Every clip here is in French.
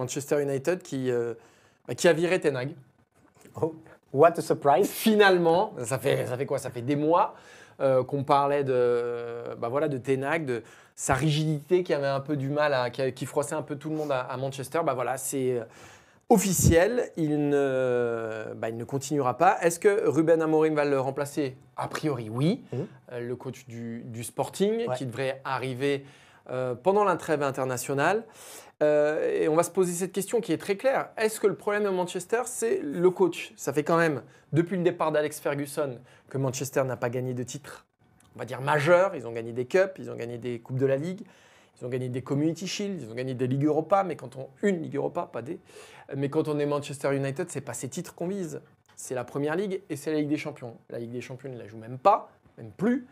Manchester United qui a viré Ten Hag. Oh, what a surprise. Finalement, ça fait quoi? Ça fait des mois qu'on parlait de Ten Hag, de sa rigidité qui avait un peu du mal, qui froissait un peu tout le monde à Manchester. Voilà, c'est officiel, il ne continuera pas. Est-ce que Ruben Amorim va le remplacer? A priori, oui. Le coach du Sporting, qui devrait arriver pendant la trêve internationale. Et on va se poser cette question qui est très claire. Est-ce que le problème de Manchester, c'est le coach? Ça fait quand même, depuis le départ d'Alex Ferguson, que Manchester n'a pas gagné de titre, on va dire majeur. Ils ont gagné des Cups, ils ont gagné des Coupes de la Ligue, ils ont gagné des Community Shield, ils ont gagné des Ligues Europa, une Ligue Europa, pas des. Mais quand on est Manchester United, ce n'est pas ces titres qu'on vise. C'est la Première Ligue et c'est la Ligue des Champions. La Ligue des Champions, ils ne la jouent même pas, même plus.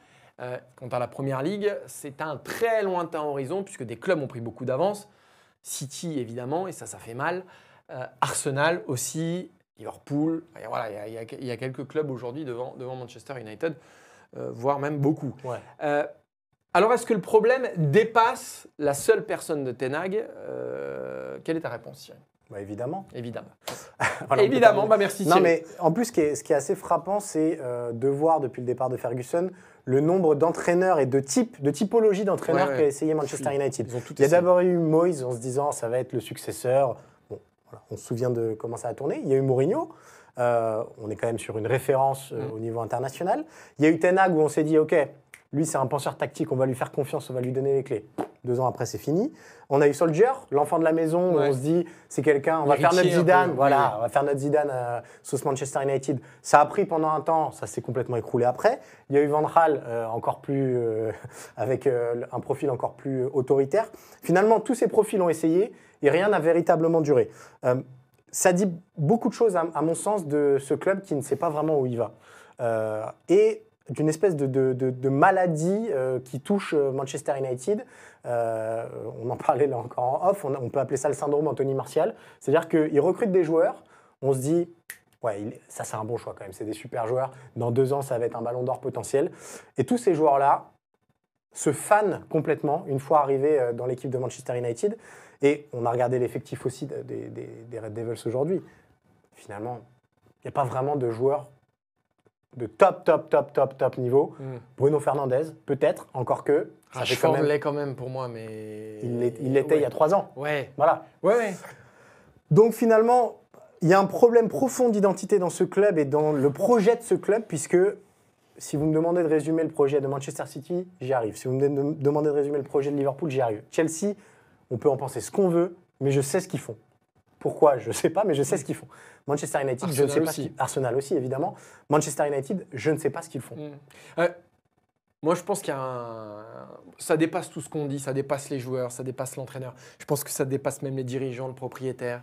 Quant à la Première Ligue, c'est un très lointain horizon puisque des clubs ont pris beaucoup d'avance. City, évidemment, et ça fait mal. Arsenal aussi, Liverpool. Voilà, il y a quelques clubs aujourd'hui devant Manchester United, voire même beaucoup. Ouais. Alors, est-ce que le problème dépasse la seule personne de Ten Hag? Quelle est ta réponse, Cyril? Évidemment. Évidemment. Voilà, évidemment, merci Cyril. Non, mais en plus, ce qui est assez frappant, c'est de voir depuis le départ de Ferguson le nombre d'entraîneurs et de typologies d'entraîneurs qu'a essayé Manchester United. Il y a d'abord eu Moyes en se disant ça va être le successeur. Bon, voilà, on se souvient de comment ça a tourné. Il y a eu Mourinho. On est quand même sur une référence au niveau international. Il y a eu Ten Hag où on s'est dit ok, lui c'est un penseur tactique, on va lui faire confiance, on va lui donner les clés. 2 ans après, c'est fini. On a eu Solskjaer, l'enfant de la maison, où on se dit, c'est quelqu'un, on va faire notre Zidane, voilà, on va faire notre Zidane sauce Manchester United. Ça a pris pendant un temps, ça s'est complètement écroulé après. Il y a eu Van Gaal, encore plus, avec un profil encore plus autoritaire. Finalement, tous ces profils ont essayé et rien n'a véritablement duré. Ça dit beaucoup de choses, à mon sens, de ce club qui ne sait pas vraiment où il va. Et d'une espèce de maladie qui touche Manchester United. On en parlait là encore en off, on peut appeler ça le syndrome Anthony Martial. C'est-à-dire qu'il recrute des joueurs, on se dit, ouais, ça c'est un bon choix quand même, c'est des super joueurs, dans 2 ans ça va être un ballon d'or potentiel. Et tous ces joueurs-là se fanent complètement une fois arrivés dans l'équipe de Manchester United. Et on a regardé l'effectif aussi des Red Devils aujourd'hui. Finalement, il n'y a pas vraiment de joueurs de top niveau. Bruno Fernandes, peut-être, encore que. Rashford l'est quand même pour moi, mais. Il l'était il y a 3 ans. Ouais. Voilà. Ouais. Donc finalement, il y a un problème profond d'identité dans ce club et dans le projet de ce club, puisque si vous me demandez de résumer le projet de Manchester City, j'y arrive. Si vous me demandez de résumer le projet de Liverpool, j'y arrive. Chelsea, on peut en penser ce qu'on veut, mais je sais ce qu'ils font. Pourquoi? Je ne sais pas, mais je sais ce qu'ils font. Manchester United, Arsenal, je ne sais pas ce qu'ils font. Arsenal aussi, évidemment. Manchester United, je ne sais pas ce qu'ils font. Moi, je pense ça dépasse tout ce qu'on dit, ça dépasse les joueurs, ça dépasse l'entraîneur. Je pense que ça dépasse même les dirigeants, le propriétaire.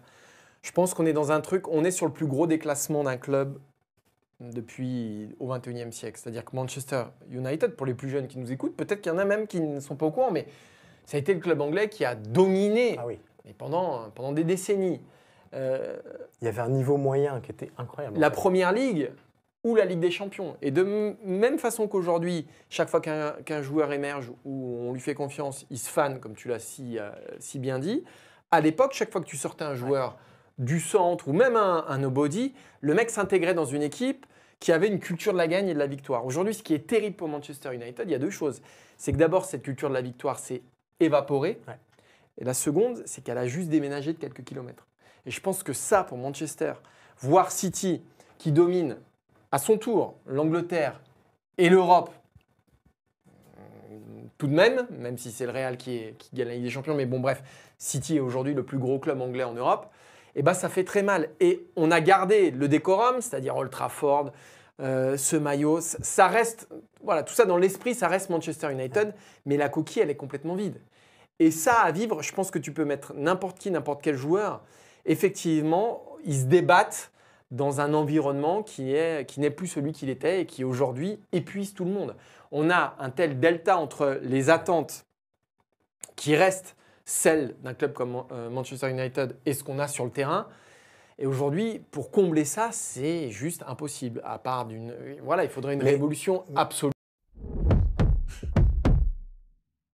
Je pense qu'on est dans un truc, on est sur le plus gros déclassement d'un club depuis au XXIe siècle. C'est-à-dire que Manchester United, pour les plus jeunes qui nous écoutent, peut-être qu'il y en a même qui ne sont pas au courant, mais ça a été le club anglais qui a dominé pendant des décennies. Il y avait un niveau moyen qui était incroyable. La Première Ligue ou la Ligue des Champions. Et de même façon qu'aujourd'hui, chaque fois qu'un joueur émerge ou on lui fait confiance, il se fane, comme tu l'as si bien dit. À l'époque, chaque fois que tu sortais un joueur du centre ou même un nobody, le mec s'intégrait dans une équipe qui avait une culture de la gagne et de la victoire. Aujourd'hui, ce qui est terrible pour Manchester United, il y a 2 choses. C'est que d'abord, cette culture de la victoire s'est évaporée. Ouais. Et la seconde, c'est qu'elle a juste déménagé de quelques kilomètres. Et je pense que ça, pour Manchester, voir City qui domine à son tour l'Angleterre et l'Europe, tout de même si c'est le Real qui gagne la Ligue des Champions, mais bon bref, City est aujourd'hui le plus gros club anglais en Europe, et ça fait très mal. Et on a gardé le décorum, c'est-à-dire Old Trafford, ce maillot, ça reste, voilà, tout ça dans l'esprit, ça reste Manchester United, mais la coquille, elle est complètement vide. Et ça, à vivre, je pense que tu peux mettre n'importe quel joueur, effectivement, ils se débattent dans un environnement qui n'est plus celui qu'il était et qui aujourd'hui épuise tout le monde. On a un tel delta entre les attentes qui restent celles d'un club comme Manchester United et ce qu'on a sur le terrain. Et aujourd'hui, pour combler ça, c'est juste impossible. À part il faudrait une révolution absolue.